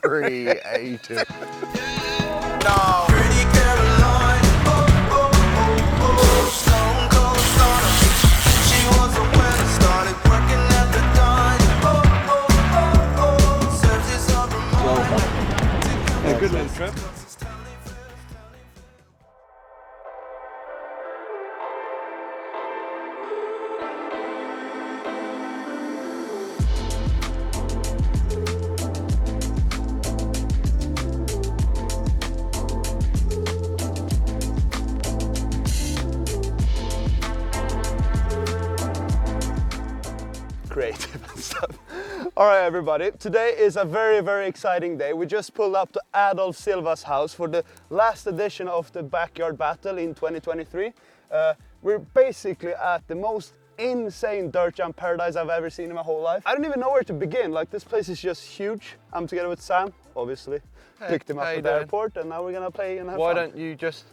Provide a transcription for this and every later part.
creative. No. Pretty Caroline, stone cold stunner. She was a winner, started working at the dime. Serves us up A good little trip. Creative and stuff. All right, everybody. Today is a very exciting day. We just pulled up to Adolf Silvas house for the last edition of the Backyard Battle in 2023. We're basically at the most insane dirt jump paradise I've ever seen in my whole life. I don't even know where to begin. Like, this place is just huge. I'm together with Sam, obviously. Picked him up at the airport, and now we're gonna play and have fun. Why don't you just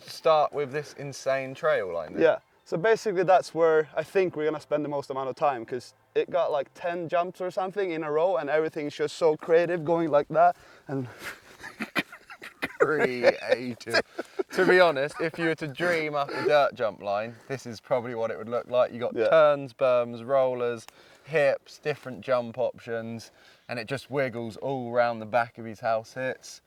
start with this insane trail line then? Yeah. So basically that's where I think we're gonna spend the most amount of time, because it got like 10 jumps or something in a row and everything's just so creative going like that and creative. To be honest, if you were to dream up a dirt jump line, this is probably what it would look like. You got turns, berms, rollers, hips, different jump options, and it just wiggles all around the back of his house hits.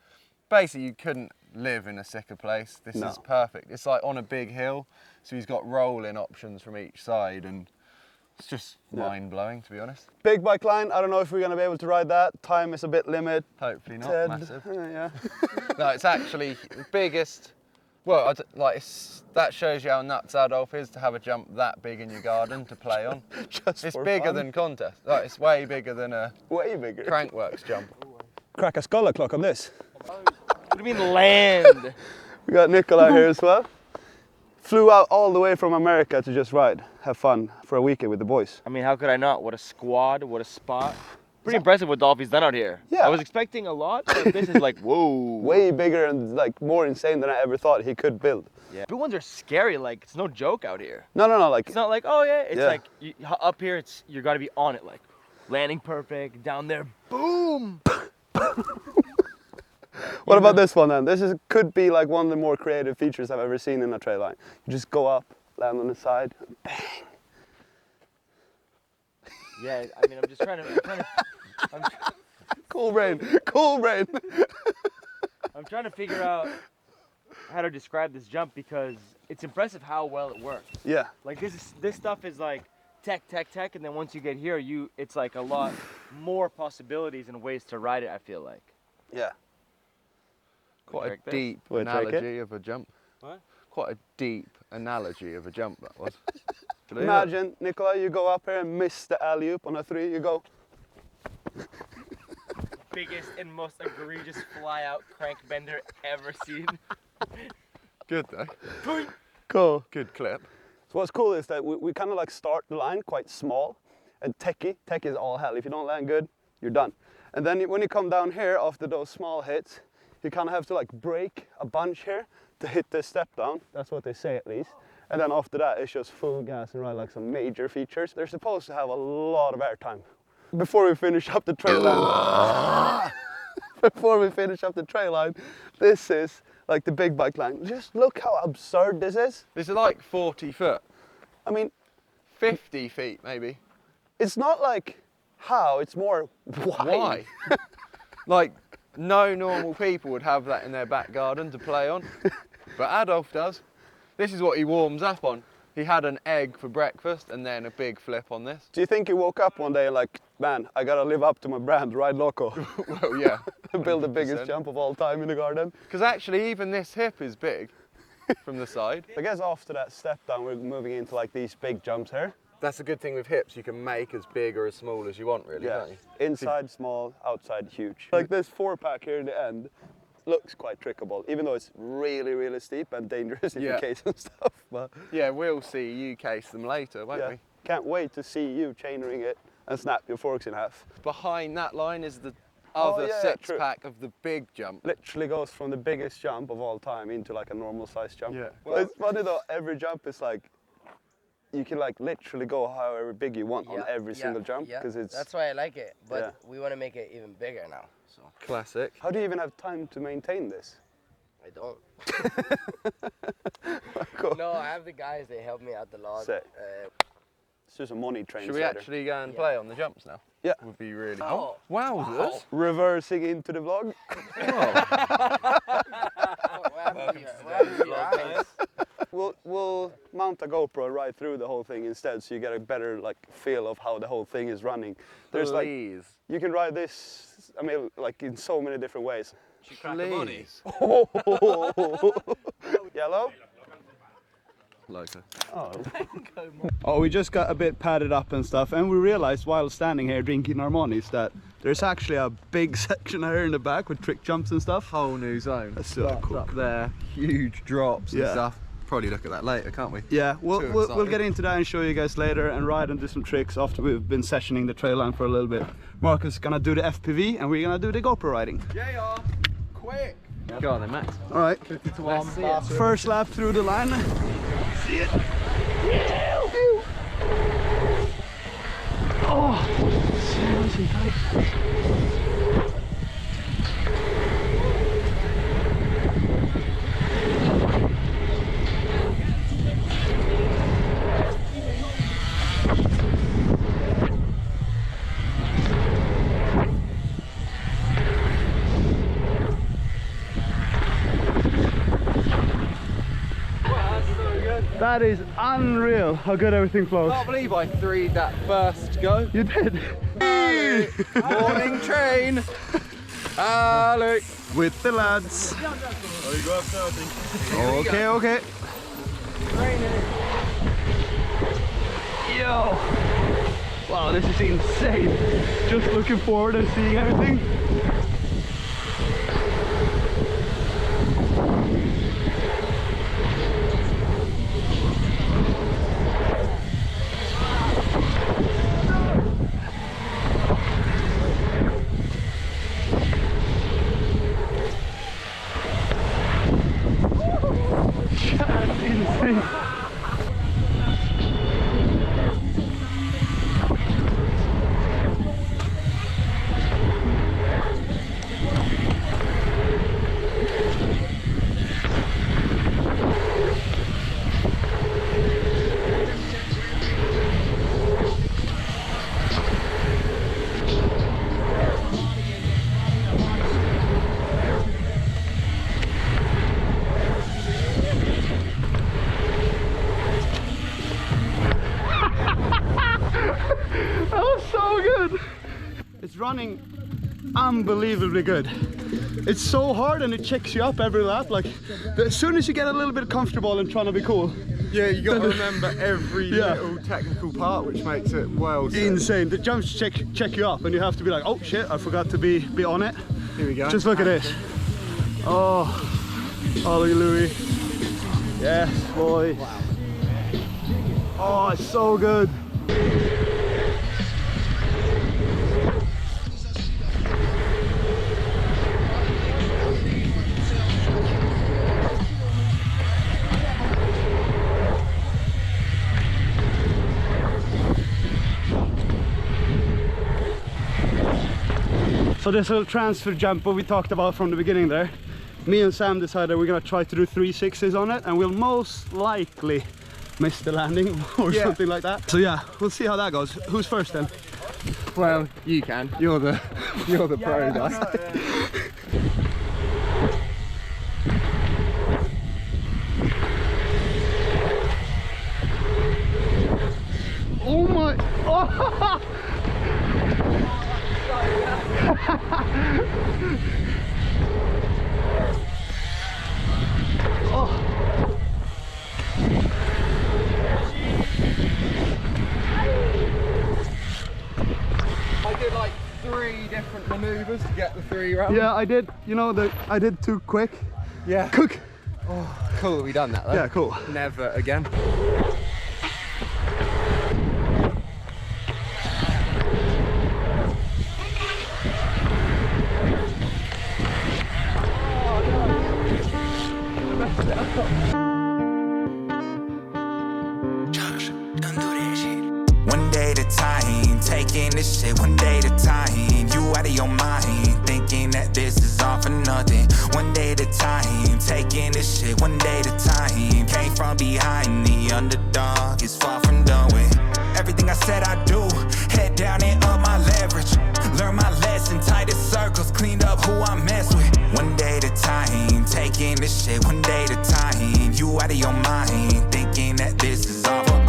Basically, you couldn't live in a sicker place. This is perfect. It's like on a big hill, so he's got rolling options from each side, and it's just mind-blowing, to be honest. Big bike line, I don't know if we're gonna be able to ride that. Time is a bit limited. Hopefully not massive. Yeah. No, it's actually the biggest. Well, that shows you how nuts Adolf is to have a jump that big in your garden to play on. It's bigger than contest. Like, it's way bigger than a Crankworx jump. Crack a skull clock on this. What do you mean land? We got Nicholi here as well. Flew out all the way from America to just ride, have fun for a weekend with the boys. I mean, how could I not? What a squad, what a spot. Pretty impressive what Dolphy's done out here. Yeah. I was expecting a lot, but this is like, whoa. Way bigger and like more insane than I ever thought he could build. Yeah. Big ones are scary, like it's no joke out here. No, like. It's not like, oh yeah, it's like, up here, you gotta be on it, like landing perfect, down there, boom. What about this one then? This could be like one of the more creative features I've ever seen in a trail line. You just go up, land on the side, and bang. Yeah, I mean, I'm just trying to Cool brain, cool brain. I'm trying to figure out how to describe this jump because it's impressive how well it works. Yeah. Like this stuff is like tech, and then once you get here, it's like a lot more possibilities and ways to ride it, I feel like. Yeah. Quite a deep analogy of a jump. What? Quite a deep analogy of a jump that was. Imagine, Nicholi, you go up here and miss the alley-oop on a 3, you go. Biggest and most egregious fly-out crank bender ever seen. Good though. Cool. Good clip. So what's cool is that we kind of like start the line quite small and techie. Tech is all hell. If you don't land good, you're done. And then when you come down here after those small hits, you kind of have to like break a bunch here to hit the step down. That's what they say at least. And then after that, it's just full gas and ride like some major features. They're supposed to have a lot of airtime. Before we finish up the trail line, this is like the big bike line. Just look how absurd this is. This is like 40 foot. I mean, 50 feet maybe. It's not like how, it's more why. Like, no normal people would have that in their back garden to play on, but Adolf does. This is what he warms up on. He had an egg for breakfast and then a big flip on this. Do you think he woke up one day and like, man, I gotta live up to my brand, ride loco? Well, yeah. Build the biggest jump of all time in the garden. Because actually even this hip is big from the side. I guess after that step down, we're moving into like these big jumps here. That's the good thing with hips, you can make as big or as small as you want really, yeah. Don't you? Inside small, outside huge. Like this 4-pack here in the end looks quite trickable, even though it's really steep and dangerous in your case and stuff. But yeah, we'll see you case them later, won't we? Can't wait to see you chainring it and snap your forks in half. Behind that line is the other 6-pack of the big jump. Literally goes from the biggest jump of all time into like a normal size jump. Yeah. Well, it's funny though, every jump is like, you can like literally go however big you want on every single jump. Because it's. That's why I like it, but we want to make it even bigger now. So Classic. How do you even have time to maintain this? I don't. Cool. No, I have the guys. They help me out a lot. Sick. It's just a money train. Should we actually go and play on the jumps now? Yeah. Would be really. Oh. Wow. Reversing into the vlog. We'll mount a GoPro right through the whole thing instead, so you get a better like feel of how the whole thing is running. There's like you can ride this. I mean, like in so many different ways. She crack the money. Yellow. Like it. Oh, we just got a bit padded up and stuff, and we realized while standing here drinking our monies that there's actually a big section here in the back with trick jumps and stuff. Whole new zone. That's so cool. Up there, huge drops and stuff. Probably look at that later, can't we? Yeah, we'll get into that and show you guys later and ride and do some tricks after we've been sessioning the trail line for a little bit. Marcus is gonna do the FPV and we're gonna do the GoPro riding. Yeah, quick. Go on then, Max. All right. 50 to 1. First lap through the line. See it. Oh, seriously tight. That is unreal how good everything flows. I can't believe I three'd that first go. You did. Morning train. Hello. With the lads. Okay, okay. Yo. Wow, this is insane. Just looking forward and seeing everything. That's insane. That was so good. It's running unbelievably good. It's so hard and it checks you up every lap. Like as soon as you get a little bit comfortable and trying to be cool. Yeah, you got to remember every little technical part, which makes it well insane. The jumps check you up, and you have to be like, oh shit, I forgot to be on it. Here we go. Just look at this. Oh, Ollie Louie. Yes, boy. Wow. Oh, it's so good. So this little transfer jump what we talked about from the beginning there, me and Sam decided we're gonna try to do 3/6s on it, and we'll most likely miss the landing or something like that. So yeah, we'll see how that goes. Who's first then? Well, you can. You're the pro guy. Oh my! Oh. Oh. I did like 3 different maneuvers to get the 3 round. Yeah, I did. You know, I did too quick. Yeah. Cook. Oh, cool that we done that though. Yeah, cool. Never again. One day at a time, taking this shit one day at a time. You out of your mind, thinking is all for nothing. One day at a time, taking this shit one day at a time. Came from behind, the underdog is far from done with. Everything I said I do, head down and up my leverage. Learn my lesson, tightest circles, cleaned up who I mess with. One day at a time, taking this shit one day at a time. You out of your mind, thinking that this is all for.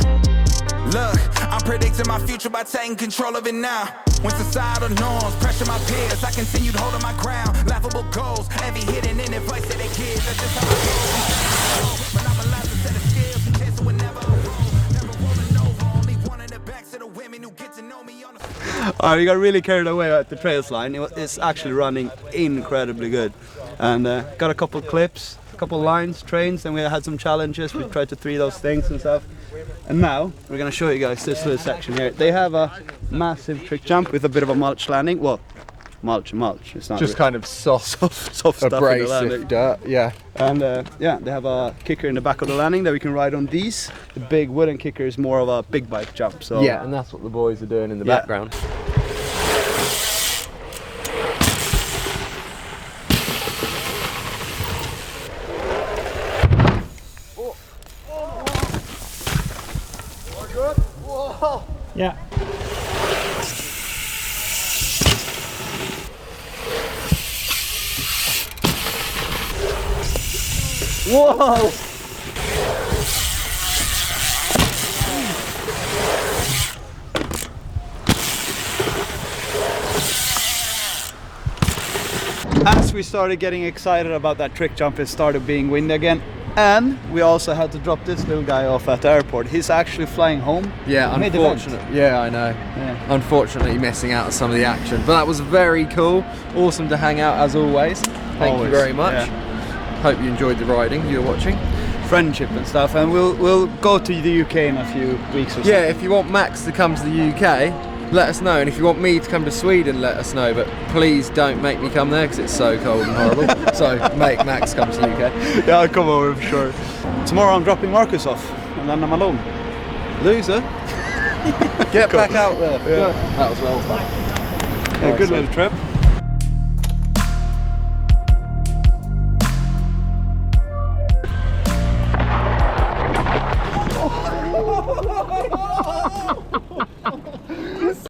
Look, I'm predicting my future by taking control of it now. When societal norms pressure my peers, I continued holding my ground. Laughable goals, every hidden in advice that they give. That's just how I go. But I'm alive to set a skills, chasing whenever I roll. Never rolling over, only one in the backs of the women who get to know me on the. We got really carried away at the trails line. It's actually running incredibly good. And got a couple clips, a couple lines, trains, and we had some challenges. We tried to 3 those things and stuff. And now we're gonna show you guys this little section here. They have a massive trick jump with a bit of a mulch landing. Well, mulch. It's not Just really kind of soft stuff in the landing. abrasive dirt, yeah. And yeah, they have a kicker in the back of the landing that we can ride on these. The big wooden kicker is more of a big bike jump. So Yeah, and that's what the boys are doing in the background. Yeah. Whoa! As we started getting excited about that trick jump, it started being windy again. And we also had to drop this little guy off at the airport. He's actually flying home. Yeah, unfortunately. Yeah, I know. Yeah. Unfortunately missing out on some of the action. But that was very cool. Awesome to hang out as always. Thank you very much. Yeah. Hope you enjoyed the riding you were watching. Friendship and stuff, and we'll go to the UK in a few weeks or so. Yeah, if you want Max to come to the UK, let us know. And if you want me to come to Sweden, let us know. But please don't make me come there because it's so cold and horrible. So make Max come to the UK. Yeah, I'll come over for sure. Tomorrow I'm dropping Marcus off, and then I'm alone. Loser. Get back out there. Yeah. That was well fun. Yeah, good little trip.